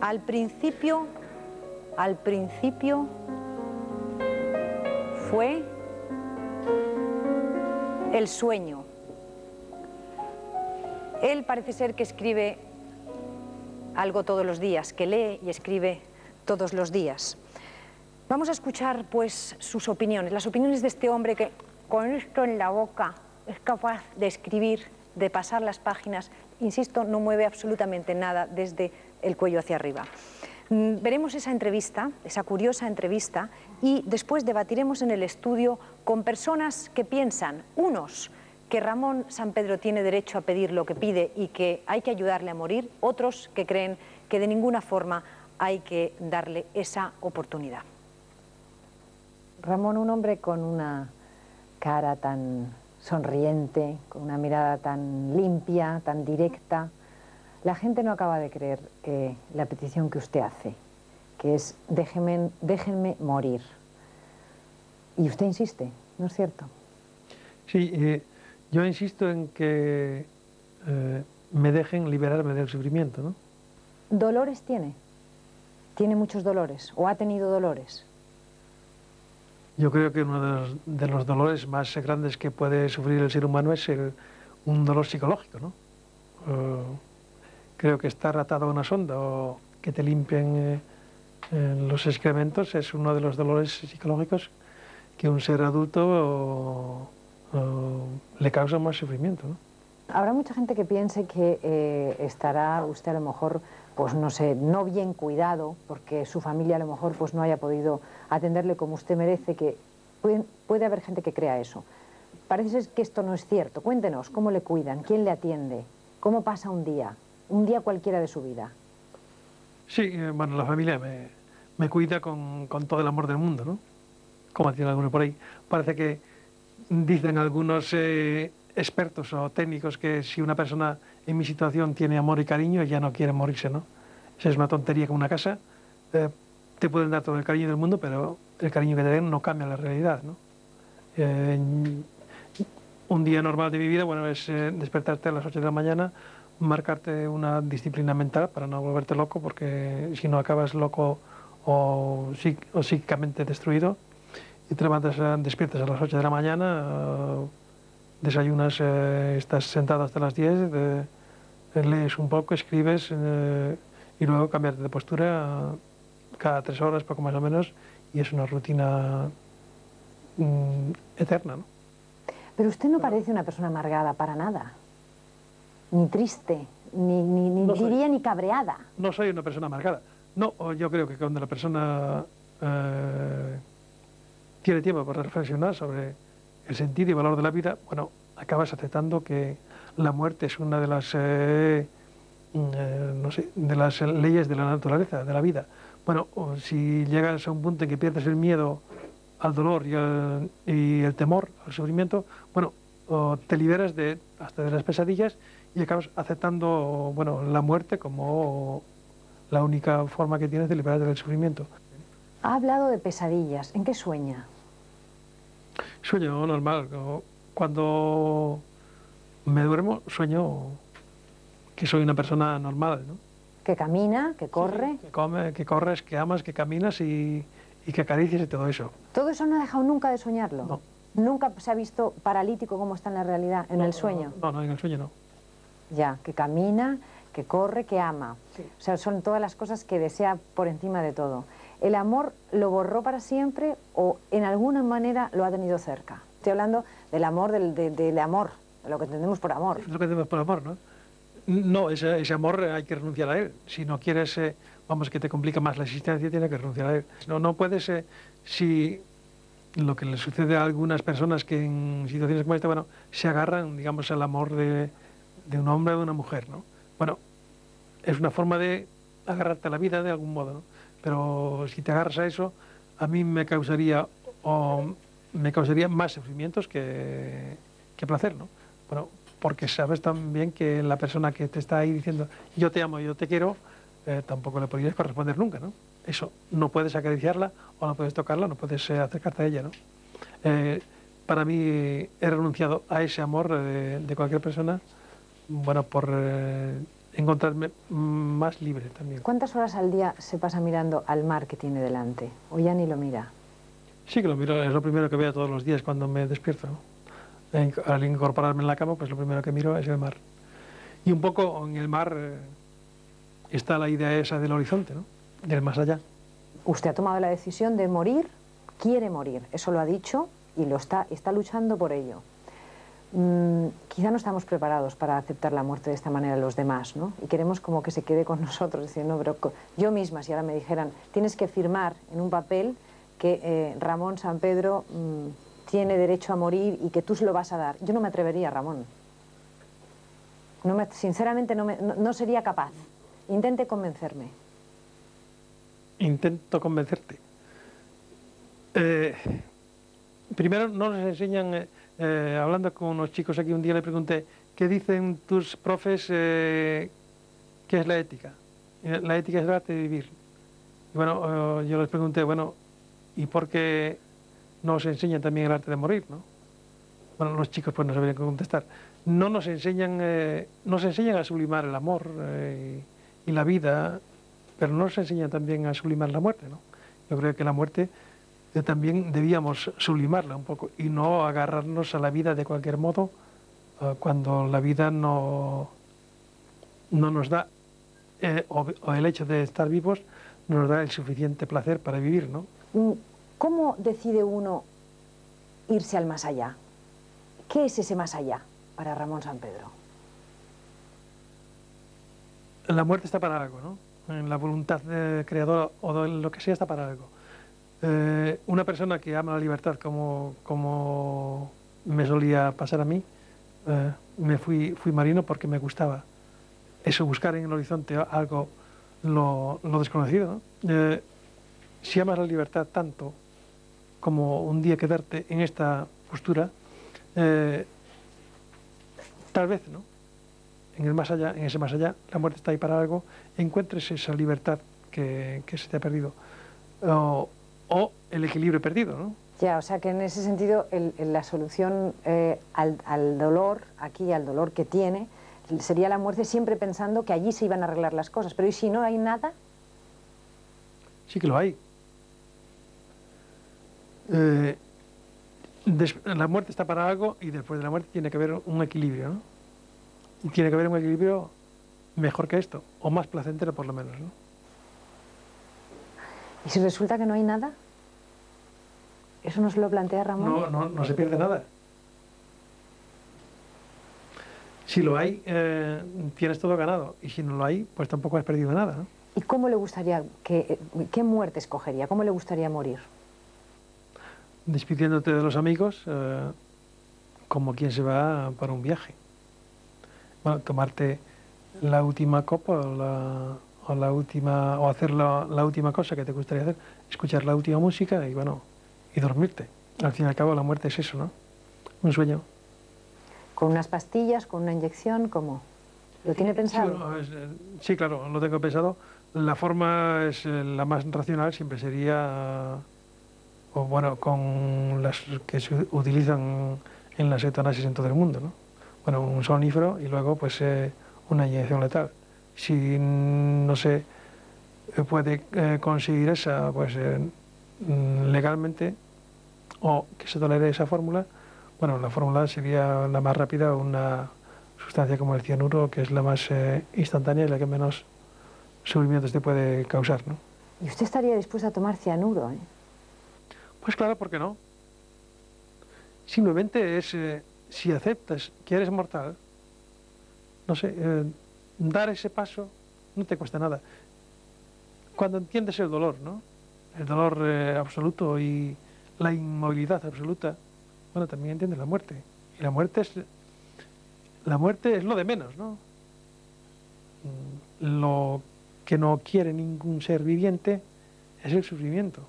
Al principio fue el sueño. Él parece ser que escribe algo todos los días, que lee y escribe todos los días. Vamos a escuchar, pues, sus opiniones, las opiniones de este hombre que, con esto en la boca, es capaz de escribir, de pasar las páginas. Insisto, no mueve absolutamente nada desde el cuello hacia arriba. Veremos esa entrevista, esa curiosa entrevista, y después debatiremos en el estudio con personas que piensan, unos, que Ramón Sampedro tiene derecho a pedir lo que pide y que hay que ayudarle a morir, otros que creen que de ninguna forma hay que darle esa oportunidad. Ramón, un hombre con una cara tan sonriente, con una mirada tan limpia, tan directa, la gente no acaba de creer la petición que usted hace, que es déjenme morir. Y usted insiste, ¿no es cierto? Sí, yo insisto en que me dejen liberarme del sufrimiento, ¿no? ¿Dolores tiene? ¿Tiene muchos dolores? ¿O ha tenido dolores? Yo creo que uno de los dolores más grandes que puede sufrir el ser humano es un dolor psicológico, ¿no? Creo que estar atado a una sonda o que te limpien los excrementos es uno de los dolores psicológicos que un ser adulto le causa más sufrimiento, ¿no? Habrá mucha gente que piense que estará usted a lo mejor, pues no sé, no bien cuidado, porque su familia a lo mejor pues no haya podido atenderle como usted merece, que puede haber gente que crea eso. Parece ser que esto no es cierto. Cuéntenos, ¿cómo le cuidan? ¿Quién le atiende? ¿Cómo pasa un día cualquiera de su vida? Sí, bueno, la familia me cuida con todo el amor del mundo, ¿no? Como tiene alguno por ahí. Parece que dicen algunos expertos o técnicos que si una persona en mi situación tiene amor y cariño, ya no quiere morirse, ¿no? Esa es una tontería como una casa. Te pueden dar todo el cariño del mundo, pero el cariño que te den no cambia la realidad, ¿no? Un día normal de mi vida, bueno, es despertarte a las 8 de la mañana, marcarte una disciplina mental para no volverte loco, porque si no acabas loco o psíquicamente destruido, y te levantas, despiertas a las 8 de la mañana, desayunas, estás sentado hasta las 10, lees un poco, escribes y luego cambiarte de postura cada 3 horas, poco más o menos, y es una rutina eterna, ¿no? Pero usted no parece una persona amargada para nada, ni triste, No diría ni cabreada. No soy una persona amargada. No, yo creo que cuando la persona tiene tiempo para reflexionar sobre el sentido y valor de la vida, bueno, acabas aceptando que la muerte es una de las, no sé, de las leyes de la naturaleza, de la vida. Bueno, si llegas a un punto en que pierdes el miedo al dolor y el temor al sufrimiento, bueno, te liberas hasta de las pesadillas y acabas aceptando, bueno, la muerte como la única forma que tienes de liberarte del sufrimiento. Ha hablado de pesadillas. ¿En qué sueña? Sueño normal. Cuando me duermo, sueño que soy una persona normal, ¿no? Que camina, que corre. Sí, que corres, que amas, que caminas y que acaricias y todo eso. ¿Todo eso no ha dejado nunca de soñarlo? No. ¿Nunca se ha visto paralítico como está en la realidad, en el sueño? No, en el sueño no. Ya, que camina, que corre, que ama. Sí. O sea, son todas las cosas que desea por encima de todo. ¿El amor lo borró para siempre o en alguna manera lo ha tenido cerca? Estoy hablando del amor, del amor, de lo que entendemos por amor. Es lo que entendemos por amor, ¿no? No, ese amor hay que renunciar a él. Si no quieres, vamos, que te complica más la existencia, tienes que renunciar a él. No puedes, si lo que le sucede a algunas personas que en situaciones como esta, bueno, se agarran, digamos, al amor de un hombre o de una mujer, ¿no? Bueno, es una forma de agarrarte a la vida de algún modo, ¿no? Pero si te agarras a eso, a mí me causaría más sufrimientos que placer, ¿no? Bueno, porque sabes también que la persona que te está ahí diciendo yo te amo, yo te quiero, tampoco le podrías corresponder nunca, ¿no? Eso, no puedes acariciarla o no puedes tocarla, no puedes acercarte a ella, ¿no? Para mí he renunciado a ese amor de cualquier persona, bueno, por encontrarme más libre también. ¿Cuántas horas al día se pasa mirando al mar que tiene delante? ¿O ya ni lo mira? Sí que lo miro, es lo primero que veo todos los días cuando me despierto, ¿no? Al incorporarme en la cama, pues lo primero que miro es el mar. Y un poco en el mar está la idea esa del horizonte, ¿no? Del más allá. Usted ha tomado la decisión de morir, quiere morir, eso lo ha dicho y está luchando por ello. Quizá no estamos preparados para aceptar la muerte de esta manera los demás, ¿no? Y queremos como que se quede con nosotros, diciendo, no, pero yo misma, si ahora me dijeran, tienes que firmar en un papel que Ramón Sampedro tiene derecho a morir y que tú se lo vas a dar, yo no me atrevería, Ramón. Sinceramente no sería capaz. Intente convencerme. Intento convencerte. Primero no nos enseñan, hablando con unos chicos aquí un día le pregunté, ¿qué dicen tus profes qué es la ética? La ética es el arte de vivir. Y bueno, yo les pregunté, bueno, ¿y por qué no os enseñan también el arte de morir, no? Bueno, los chicos pues no sabían qué contestar. No nos enseñan a sublimar el amor y la vida, pero no nos enseñan también a sublimar la muerte, ¿no? Yo creo que la muerte también debíamos sublimarla un poco y no agarrarnos a la vida de cualquier modo cuando la vida no nos da, o el hecho de estar vivos no nos da el suficiente placer para vivir, ¿no? ¿Cómo decide uno irse al más allá? ¿Qué es ese más allá para Ramón Sampedro? La muerte está para algo, ¿no? En la voluntad creadora o de lo que sea está para algo. Una persona que ama la libertad como me solía pasar a mí, fui marino porque me gustaba eso, buscar en el horizonte algo, lo desconocido, ¿no? Si amas la libertad tanto como un día quedarte en esta postura, tal vez, ¿no? En el más allá, en ese más allá, la muerte está ahí para algo, encuentres esa libertad que se te ha perdido, o el equilibrio perdido, ¿no? Ya, o sea que en ese sentido la solución al dolor, aquí al dolor que tiene, sería la muerte siempre pensando que allí se iban a arreglar las cosas. Pero ¿y si no hay nada? Sí que lo hay. La muerte está para algo y después de la muerte tiene que haber un equilibrio, ¿no? Y tiene que haber un equilibrio mejor que esto, o más placentero por lo menos, ¿no? ¿Y si resulta que no hay nada? ¿Eso no se lo plantea Ramón? No se pierde nada. Si lo hay, tienes todo ganado. Y si no lo hay, pues tampoco has perdido nada, ¿no? ¿Y cómo le gustaría, qué muerte escogería? ¿Cómo le gustaría morir? Despidiéndote de los amigos, como quien se va para un viaje. Bueno, tomarte la última copa o hacer la última cosa que te gustaría hacer, escuchar la última música y bueno, y dormirte. Al fin y al cabo la muerte es eso, ¿no? Un sueño. ¿Con unas pastillas, con una inyección, cómo? ¿Lo tiene pensado? Sí, bueno, sí, claro, lo tengo pensado. La forma es la más racional, siempre sería, o bueno, con las que se utilizan en las eutanasias en todo el mundo, ¿no? Bueno, un somnífero y luego pues una inyección letal. Si no se puede conseguir esa, pues legalmente, o que se tolere esa fórmula, bueno, la fórmula sería la más rápida, una sustancia como el cianuro, que es la más instantánea y la que menos sufrimientos te puede causar, ¿no? ¿Y usted estaría dispuesto a tomar cianuro, eh? Pues claro, ¿por qué no? Simplemente es, si aceptas que eres mortal, no sé, dar ese paso no te cuesta nada. Cuando entiendes el dolor, ¿no? El dolor absoluto y la inmovilidad absoluta, bueno, también entiendes la muerte. Y la muerte es lo de menos, ¿no? Lo que no quiere ningún ser viviente es el sufrimiento.